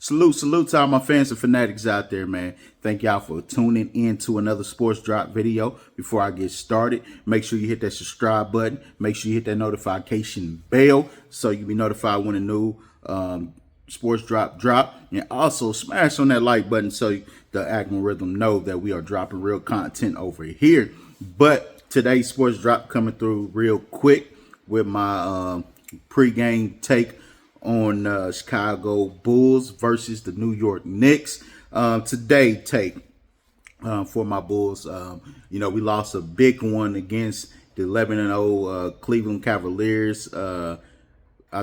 Salute to all my fans and fanatics out there, man. Thank y'all for tuning in to another sports drop video. Before I get started, make sure you hit that subscribe button. Make sure you hit that notification bell so you can be notified when a new sports drop. And also smash on that like button so the algorithm know that we are dropping real content over here. But today's sports drop coming through real quick with my pregame take on Chicago Bulls versus the New York Knicks. Today take for my Bulls. We lost a big one against the 11-0 Cleveland Cavaliers. I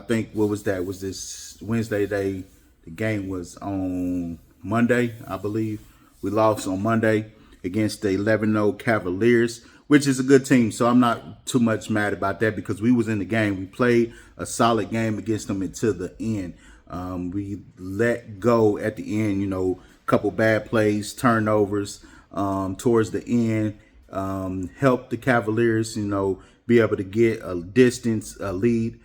think, what was that? Was this Wednesday day? The game was on Monday, I believe. We lost on Monday against the 11-0 Cavaliers, which is a good team. So I'm not too much mad about that because we was in the game. We played a solid game against them until the end. We let go at the end, a couple bad plays, turnovers towards the end. Helped the Cavaliers, be able to get a lead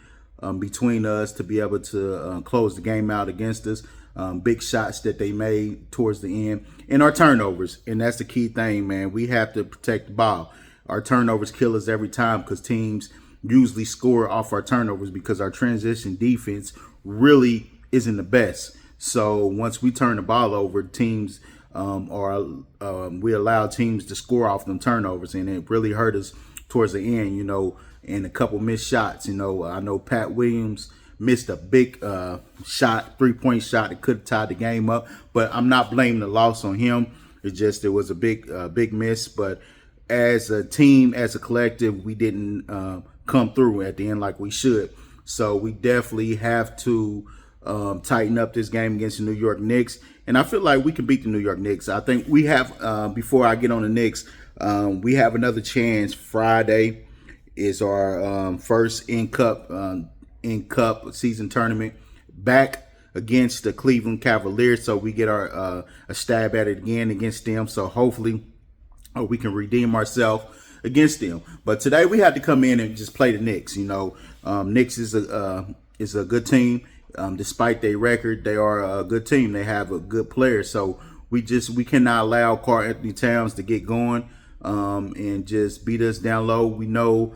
between us to be able to close the game out against us. Big shots that they made towards the end and our turnovers. And that's the key thing, man. We have to protect the ball. Our turnovers kill us every time because teams usually score off our turnovers because our transition defense really isn't the best. So once we turn the ball over, teams we allow teams to score off them turnovers, and it really hurt us towards the end, and a couple missed shots. I know Pat Williams missed a big shot, 3-point shot that could have tied the game up, but I'm not blaming the loss on him. It's just it was a big miss. But as a team, as a collective, we didn't come through at the end like we should. So we definitely have to tighten up this game against the New York Knicks. And I feel like we can beat the New York Knicks. I think we have, before I get on the Knicks, we have another chance. Friday is our first in-cup season tournament back against the Cleveland Cavaliers. So we get our a stab at it again against them. So hopefully we can redeem ourselves against them. But today we had to come in and just play the Knicks. Knicks is a good team. Despite their record, they are a good team. They have a good player. So we cannot allow Karl-Anthony Towns to get going and just beat us down low. We know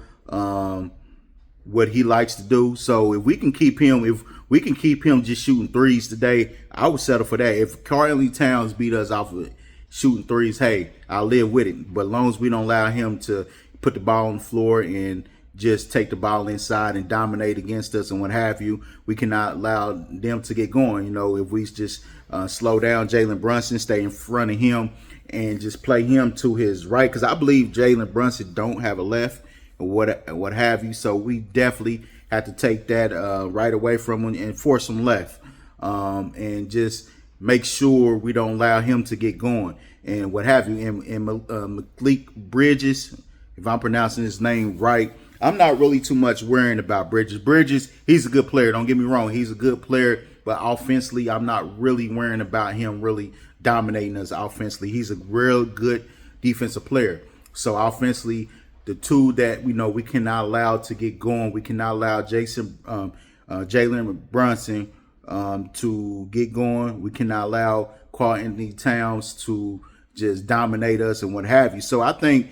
what he likes to do. So if we can keep him just shooting threes today, I would settle for that. If Karl-Anthony Towns beat us off of shooting threes, hey, I'll live with it. But as long as we don't allow him to put the ball on the floor and just take the ball inside and dominate against us and what have you, we cannot allow them to get going. If we just slow down Jalen Brunson, stay in front of him, and just play him to his right, because I believe Jalen Brunson don't have a left or what have you. So we definitely have to take that right away from him and force him left, and just make sure we don't allow him to get going and what have you. And Malik Bridges, if I'm pronouncing his name right, I'm not really too much worrying about Bridges. Bridges, he's a good player. Don't get me wrong. He's a good player. But offensively, I'm not really worrying about him really dominating us offensively. He's a real good defensive player. So offensively, the two that we cannot allow to get going, we cannot allow Jalen Brunson to get going. We cannot allow Karl-Anthony Towns to just dominate us and what have you. So I think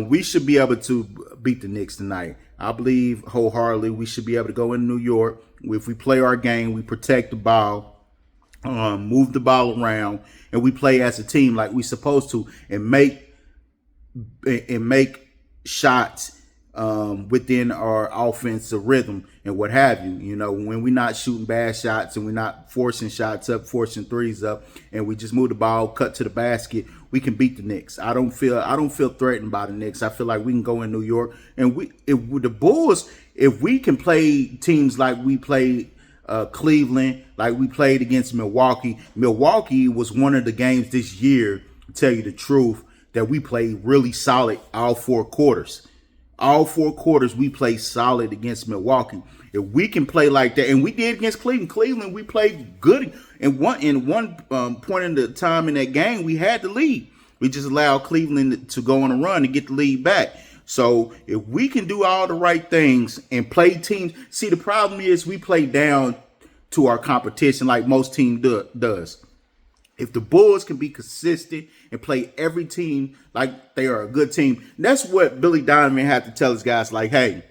we should be able to beat the Knicks tonight. I believe wholeheartedly we should be able to go in New York. If we play our game, we protect the ball, move the ball around, and we play as a team like we're supposed to, and make shots within our offensive rhythm and what have you. When we're not shooting bad shots and we're not forcing shots up, forcing threes up, and we just move the ball, cut to the basket, we can beat the Knicks. I don't feel threatened by the Knicks. I feel like we can go in New York, and with the Bulls, if we can play teams like we played Cleveland, like we played against Milwaukee. Milwaukee was one of the games this year, to tell you the truth, that we played really solid all 4 quarters. All 4 quarters we played solid against Milwaukee. If we can play like that, and we did against Cleveland. Cleveland, we played good. And one point in the time in that game, we had the lead. We just allowed Cleveland to go on a run and get the lead back. So if we can do all the right things and play teams, see, the problem is we play down to our competition like most team does. If the Bulls can be consistent and play every team like they are a good team, that's what Billy Donovan had to tell his guys. Like, hey,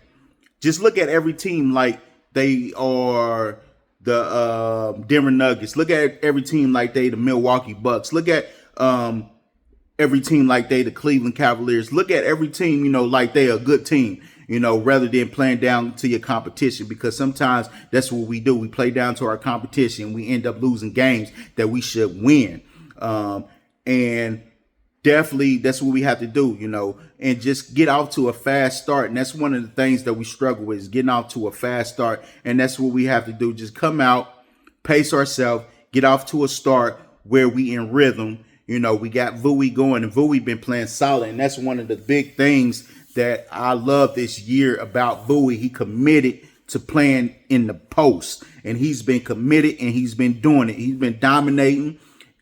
just look at every team like they are the Denver Nuggets. Look at every team like they the Milwaukee Bucks. Look at every team like they the Cleveland Cavaliers. Look at every team, like they a good team, rather than playing down to your competition, because sometimes that's what we do. We play down to our competition. We end up losing games that we should win. And definitely that's what we have to do, and just get off to a fast start. And that's one of the things that we struggle with, is getting off to a fast start. And that's what we have to do. Just come out, pace ourselves, get off to a start where we in rhythm. We got Vui going, and Vui been playing solid. And that's one of the big things that I love this year about Vui. He committed to playing in the post, and he's been committed, and he's been doing it. He's been dominating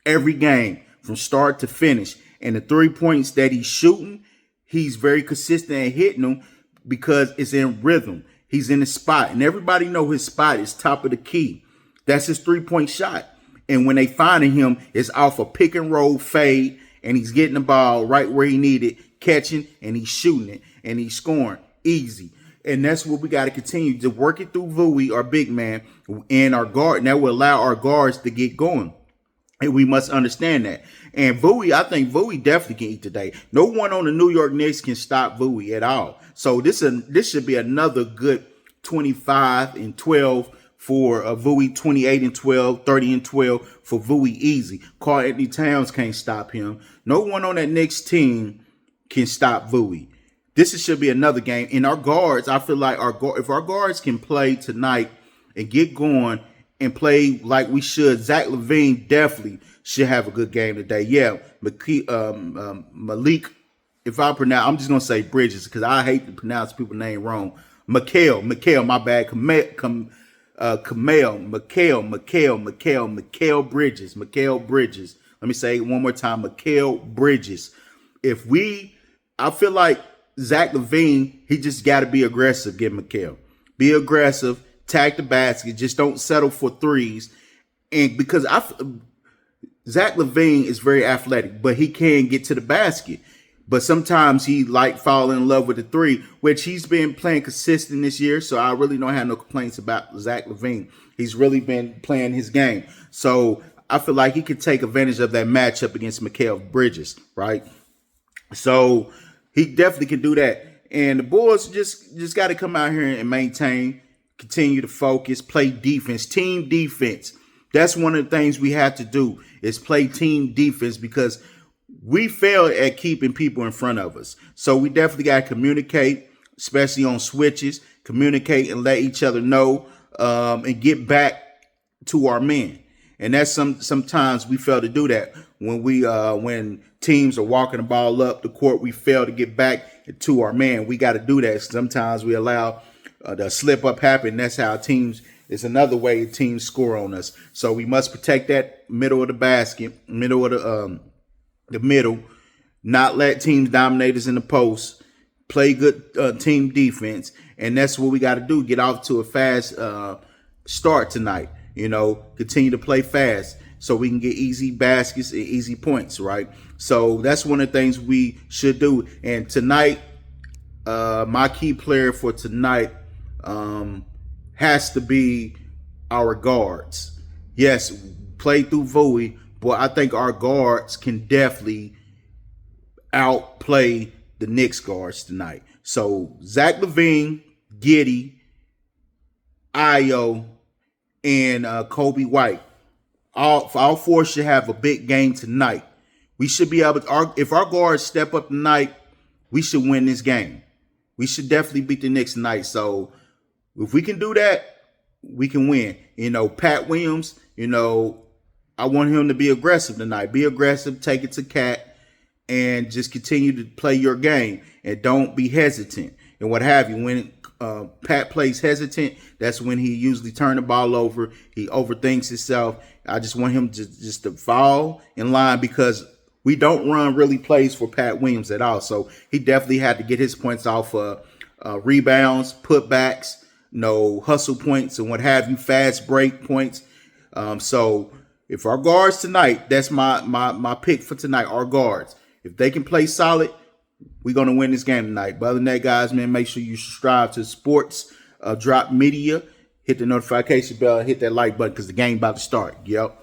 every game from start to finish. And the 3 points that he's shooting, he's very consistent at hitting them because it's in rhythm. He's in the spot, and everybody know his spot is top of the key. That's his 3-point shot. And when they finding him, it's off a pick and roll fade, and he's getting the ball right where he needed, catching, and he's shooting it, and he's scoring easy. And that's what we got to continue to work it through Vui, our big man, and our guard. And that will allow our guards to get going. And we must understand that. And Vui, I think Vui definitely can eat today. No one on the New York Knicks can stop Vui at all. So this should be another good 25 and 12 for Vui, 28 and 12, 30 and 12 for Vui easy. Karl Anthony Towns can't stop him. No one on that Knicks team can stop Vui. This should be another game. And our guards, I feel like if our guards can play tonight and get going and play like we should, Zach LaVine definitely should have a good game today. Yeah, Malik, if I pronounce, I'm just going to say Bridges because I hate to pronounce people's name wrong. Mikal, my bad. Mikal Bridges. Let me say it one more time. Mikal Bridges. I feel like Zach LaVine, he just got to be aggressive. Get Mikal. Be aggressive. Tag the basket. Just don't settle for threes. And because Zach LaVine is very athletic, but he can get to the basket. But sometimes he fall in love with the three, which he's been playing consistent this year. So I really don't have no complaints about Zach LaVine. He's really been playing his game. So I feel like he could take advantage of that matchup against Mikal Bridges, right? So he definitely can do that. And the Bulls just got to come out here and maintain, continue to focus, play defense, team defense. That's one of the things we have to do is play team defense because we fail at keeping people in front of us. So we definitely got to communicate, especially on switches, communicate and let each other know and get back to our men. And that's sometimes we fail to do that when teams are walking the ball up the court. We fail to get back to our man. We got to do that. Sometimes we allow the slip up happen. That's how teams. It's another way teams score on us. So we must protect that middle of the basket, middle of the middle, not let teams dominate us in the post, play good team defense. And that's what we got to do. Get off to a fast start tonight. Continue to play fast so we can get easy baskets and easy points, right? So that's one of the things we should do. And tonight, my key player for tonight has to be our guards. Yes, play through Vui, but I think our guards can definitely outplay the Knicks guards tonight. So Zach LaVine, Giddey, Ayo, and Kobe White. All four should have a big game tonight. We should be able to, if our guards step up tonight, we should win this game. We should definitely beat the Knicks tonight. So if we can do that, we can win. Pat Williams, I want him to be aggressive tonight. Be aggressive, take it to Cat, and just continue to play your game. And don't be hesitant and what have you. When Pat plays hesitant, that's when he usually turn the ball over. He overthinks himself. I just want him to fall in line because we don't run really plays for Pat Williams at all. So he definitely had to get his points off rebounds, putbacks, no hustle points and what have you, fast break points. So if our guards tonight, that's my pick for tonight. Our guards, if they can play solid, we're gonna win this game tonight. But other than that, guys, man, make sure you subscribe to Sports Drop Media. Hit the notification bell, hit that like button because the game about to start. Yep.